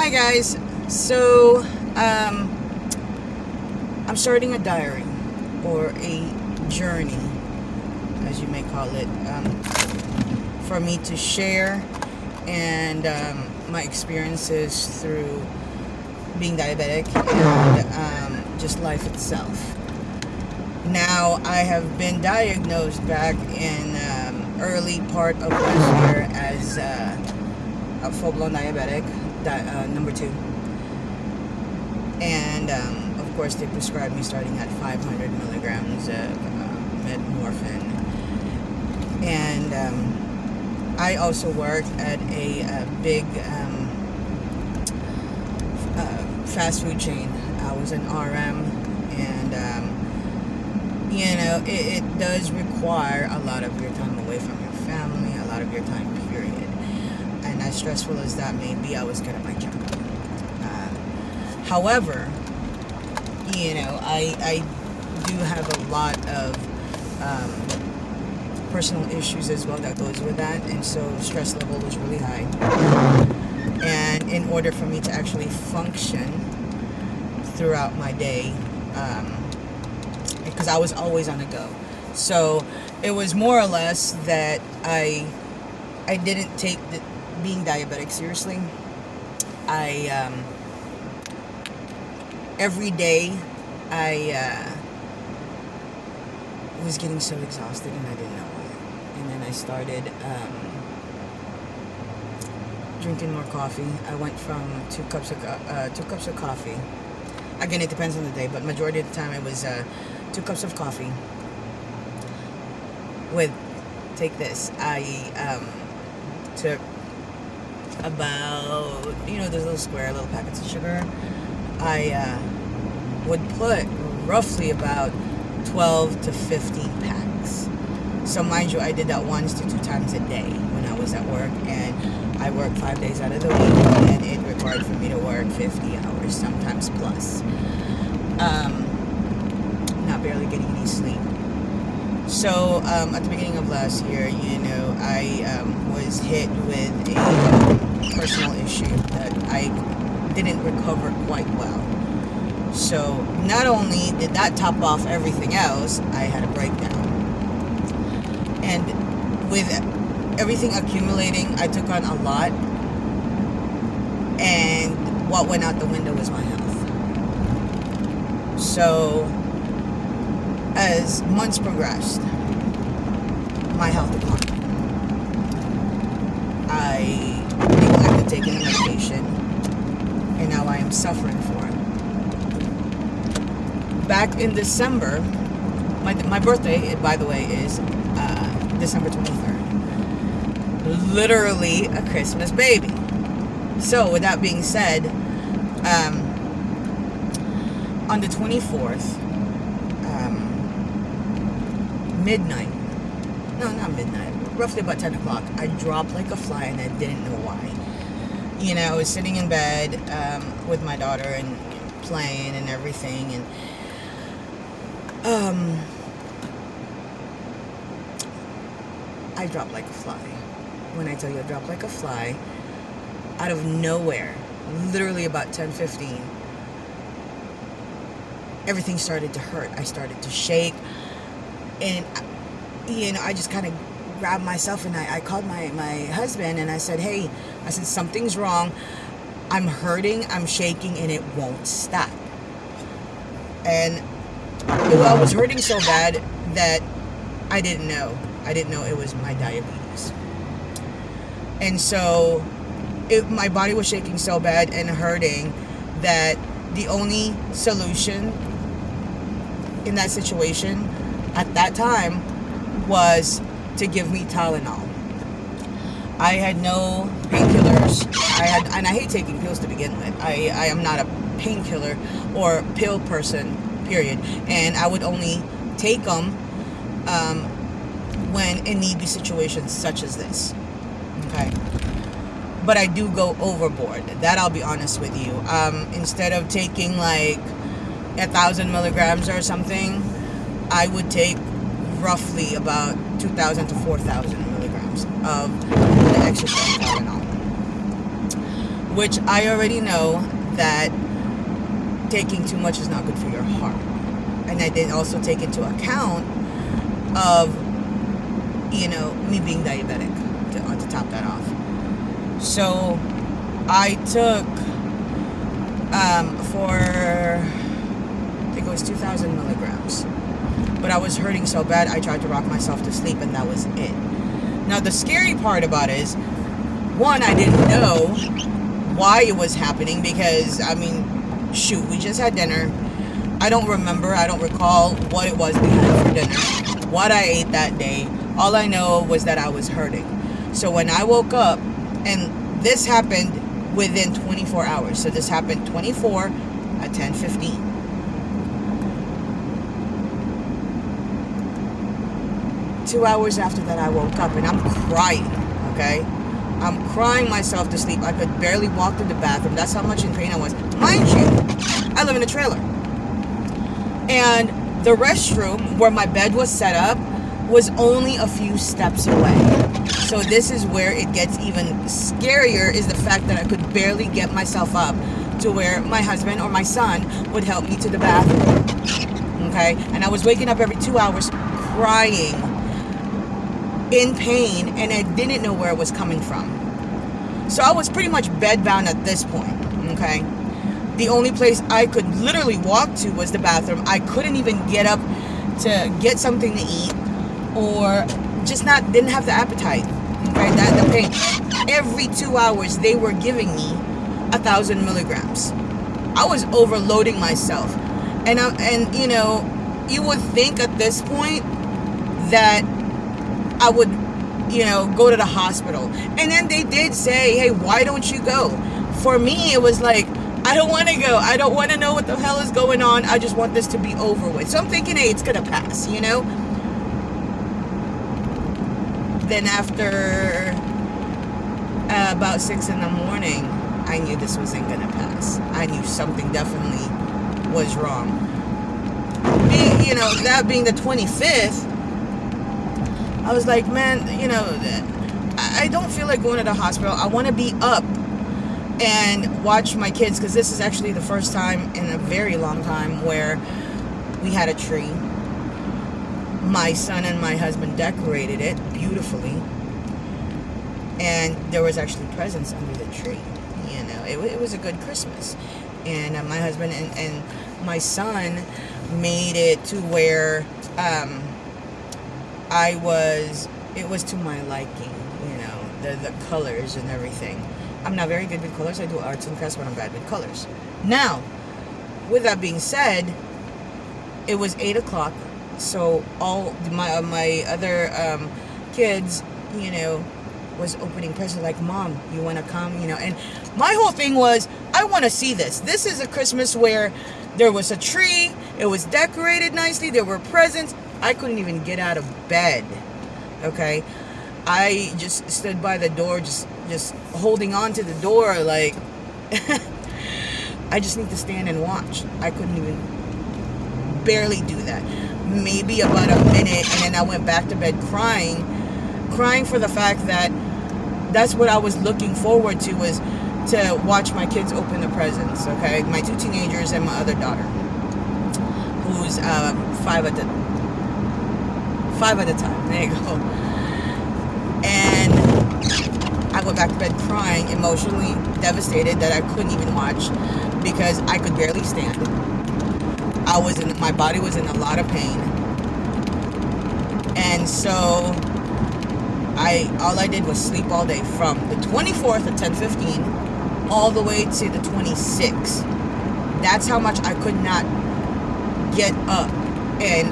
Hi guys. So I'm starting a diary or a journey, as you may call it, for me to share and my experiences through being diabetic and just life itself. Now, I have been diagnosed back in early part of last year as a full-blown diabetic, number 2. And of course, they prescribed me starting at 500 milligrams of metformin. And I also work at a big fast food chain. I was an RM, and it does require a lot of your time away from your family, a lot of your time, period. And as stressful as that may be, I was good at my job. However, I do have a lot of personal issues as well that goes with that, and so stress level was really high. And in order for me to actually function throughout my day, because I was always on the go, so it was more or less that I didn't take being diabetic seriously. Every day I was getting so exhausted and I didn't know why. And then I started drinking more coffee. I went from 2 cups of coffee. Again, it depends on the day, but majority of the time it was 2 cups of coffee with, take this, I took about, those little square little packets of sugar. I would put roughly about 12 to 15 packs. So mind you, I did that 1 to 2 times a day when I was at work, and I worked 5 days out of the week, and it required for me to work 50 hours, sometimes plus. Not barely getting any sleep. So at the beginning of last year, I was hit with a personal issue that I didn't recover quite well. So not only did that top off everything else, I had a breakdown. And with everything accumulating, I took on a lot. And what went out the window was my health. So as months progressed, my health declined. I neglected taking the medication, and now I am suffering for it. Back in December, my birthday, by the way, is December 23rd. Literally a Christmas baby. So with that being said, on the 24th, midnight, no, not midnight, roughly about 10 o'clock, I dropped like a fly and I didn't know why. I was sitting in bed with my daughter and playing and everything, and I dropped like a fly. When I tell you I dropped like a fly, out of nowhere, literally about 10:15, everything started to hurt. I started to shake, and I just kind of grabbed myself, and I called my husband, and I said, hey, something's wrong. I'm hurting, I'm shaking, and it won't stop. And I was hurting so bad that I didn't know it was my diabetes. And so my body was shaking so bad and hurting that the only solution in that situation at that time was to give me Tylenol. I had no painkillers. And I hate taking pills to begin with. I am not a painkiller or pill person, period. And I would only take them when in needy situations such as this. Okay. But I do go overboard. That I'll be honest with you. Instead of taking like 1,000 milligrams or something, I would take roughly about 2,000 to 4,000 milligrams of the exercise Tylenol. which I already know that taking too much is not good for your heart. And I did also take into account of, me being diabetic to top that off. So I took for, I think it was 2,000 milligrams. But I was hurting so bad, I tried to rock myself to sleep, and that was it. Now, the scary part about it is, one, I didn't know why it was happening because, we just had dinner. I don't recall what it was we had for dinner, what I ate that day. All I know was that I was hurting. So when I woke up, and this happened within 24 hours. So this happened 24 at 10:15. 2 hours after that, I woke up and I'm crying, okay? I'm crying myself to sleep. I could barely walk to the bathroom. That's how much in pain I was. Mind you, I live in a trailer. And the restroom where my bed was set up was only a few steps away. So this is where it gets even scarier, is the fact that I could barely get myself up to where my husband or my son would help me to the bathroom, okay? And I was waking up every 2 hours crying in pain, and I didn't know where it was coming from. So I was pretty much bedbound at this point, okay? The only place I could literally walk to was the bathroom. I couldn't even get up to get something to eat, or just didn't have the appetite, okay? The pain. Every 2 hours, they were giving me 1,000 milligrams. I was overloading myself. And you would think at this point that I would, go to the hospital. And then they did say, hey, why don't you go? For me, it was like, I don't want to go. I don't want to know what the hell is going on. I just want this to be over with. So I'm thinking, hey, it's going to pass, Then after about 6 in the morning, I knew this wasn't going to pass. I knew something definitely was wrong. That being the 25th, I was like, man, I don't feel like going to the hospital. I want to be up and watch my kids, because this is actually the first time in a very long time where we had a tree. My son and my husband decorated it beautifully, and there was actually presents under the tree. It was a good Christmas, and my husband and my son made it to where it was to my liking, the colors and everything. I'm not very good with colors. I do arts and crafts, but I'm bad with colors. Now, with that being said, it was 8 o'clock, so all my other kids, was opening presents, like, Mom, you want to come, and my whole thing was, I want to see this. This is a Christmas where there was a tree, it was decorated nicely, there were presents. I couldn't even get out of bed, okay? I just stood by the door, just holding on to the door, like, I just need to stand and watch. I couldn't even barely do that. Maybe about a minute, and then I went back to bed crying for the fact that that's what I was looking forward to, was to watch my kids open the presents, okay? My 2 teenagers and my other daughter, who's 5 at the time. There you go. And I went back to bed crying, emotionally devastated that I couldn't even watch because I could barely stand. My body was in a lot of pain. And so all I did was sleep all day from the 24th at 10:15 all the way to the 26th. That's how much I could not get up and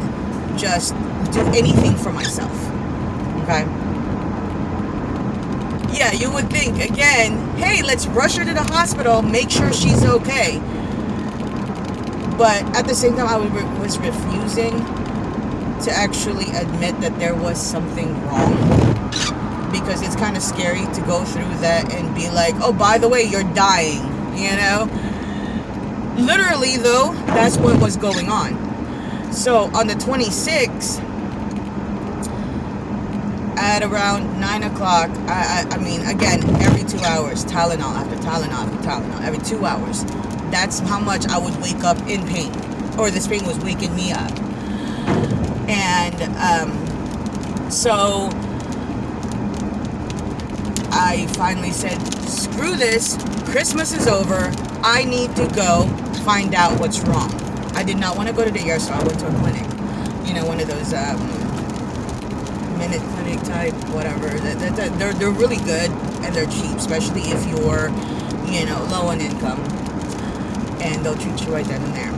just do anything for myself. Okay? Yeah, you would think, again, hey, let's rush her to the hospital, make sure she's okay. But at the same time, I was refusing to actually admit that there was something wrong, because it's kind of scary to go through that and be like, oh, by the way, you're dying, Literally, though, that's what was going on. So on the 26th, at around 9 o'clock, I mean, again, every 2 hours, Tylenol after Tylenol after Tylenol, every 2 hours. That's how much I would wake up in pain, or this pain was waking me up. And so I finally said, screw this, Christmas is over, I need to go find out what's wrong. I did not want to go to the ER, so I went to a clinic. You know, one of those minute clinic type, whatever. They're really good, and they're cheap, especially if you're, you know, low on income. And they'll treat you right then and there.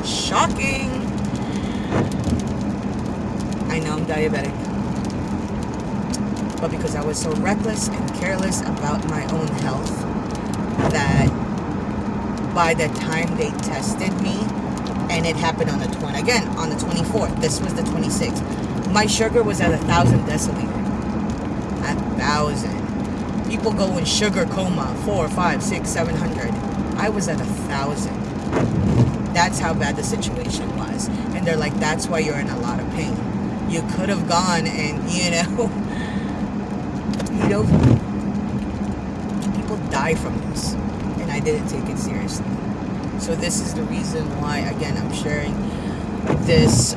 Shocking! I know I'm diabetic. But because I was so reckless and careless about my own health, that by the time they tested me, and it happened on the 24th, this was the 26th, my sugar was at 1,000 deciliter. 1,000. People go in sugar coma, 4, 5, 6, 700. I was at 1,000. That's how bad the situation was. And they're like, that's why you're in a lot of pain. You could have gone and, you know, people die from this. And I didn't take it seriously. So this is the reason why, again, I'm sharing this,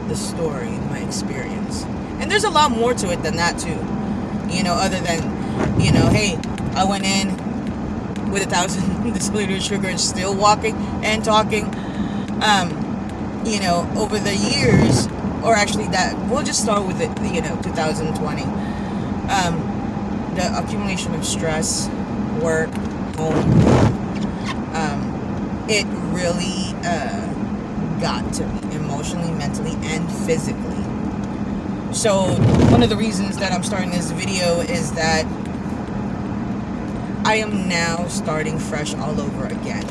the story, my experience. And there's a lot more to it than that too. You know, other than, you know, hey, I went in with 1,000 deciliter of sugar and still walking and talking. You know, over the years, or actually that, we'll just start with it, you know, 2020. The accumulation of stress, work, home, it really got to me emotionally, mentally, and physically. So one of the reasons that I'm starting this video is that I am now starting fresh all over again.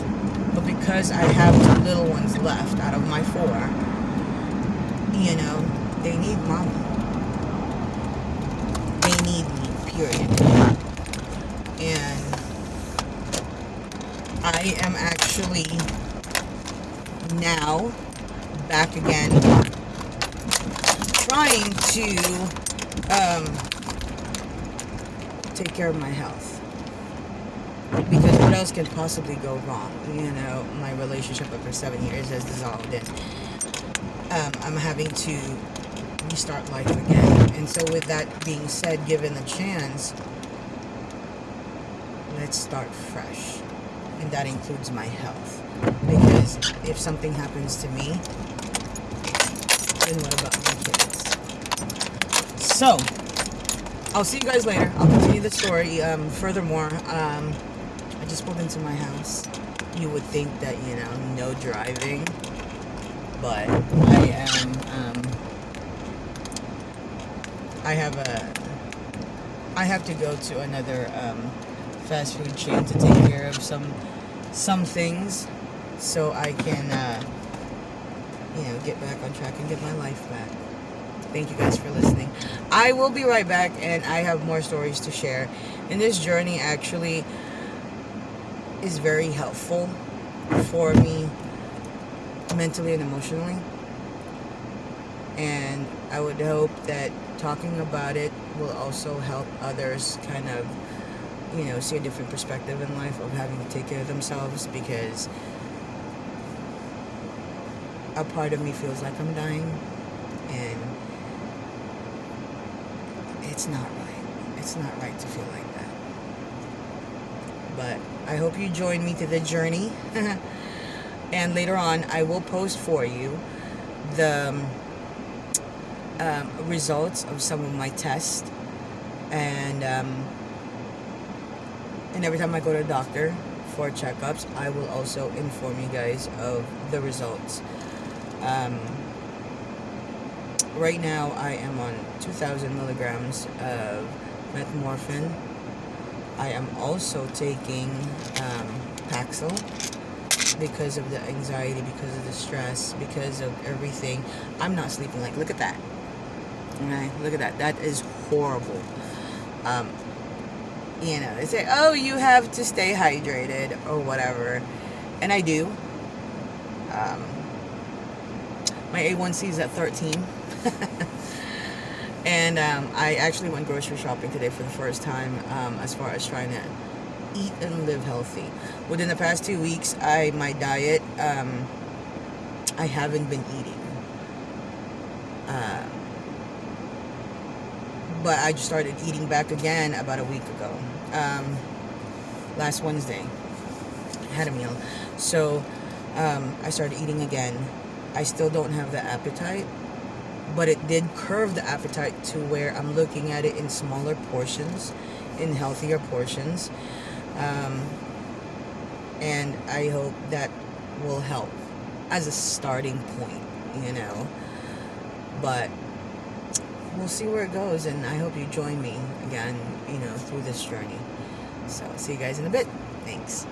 But because I have 2 little ones left out of my 4, you know, they need mommy. They need me, period. And I am actually now back again trying to take care of my health. Because what else can possibly go wrong? You know, my relationship after 7 years has dissolved, and I'm having to restart life again. And so with that being said, given a chance, let's start fresh. And that includes my health. Because if something happens to me, then what about my kids? So, I'll see you guys later. I'll continue the story. Furthermore, I just pulled into my house. You would think that, you know, no driving. But I am, I have to go to another fast food chain to take care of some things, so I can you know, get back on track and get my life back. Thank you guys for listening. I will be right back, and I have more stories to share. And this journey actually is very helpful for me mentally and emotionally, and I would hope that talking about it will also help others kind of, you know, see a different perspective in life of having to take care of themselves, because a part of me feels like I'm dying, and it's not right. It's not right to feel like that. But I hope you join me to the journey. And later on, I will post for you the results of some of my tests, and every time I go to a doctor for checkups, I will also inform you guys of the results. Right now, I am on 2,000 milligrams of metformin. I am also taking Paxil because of the anxiety, because of the stress, because of everything. I'm not sleeping. Like, look at that. Okay, look at that. That is horrible. You know, they say, oh, you have to stay hydrated or whatever, and I do. My A1C is at 13. And I actually went grocery shopping today for the first time, as far as trying to eat and live healthy. Within the past 2 weeks, my diet, I haven't been eating. But I just started eating back again about a week ago. Last Wednesday, I had a meal. So I started eating again. I still don't have the appetite, but it did curve the appetite to where I'm looking at it in smaller portions, in healthier portions. And I hope that will help as a starting point, you know. But we'll see where it goes, and I hope you join me again, you know, through this journey. So, see you guys in a bit. Thanks.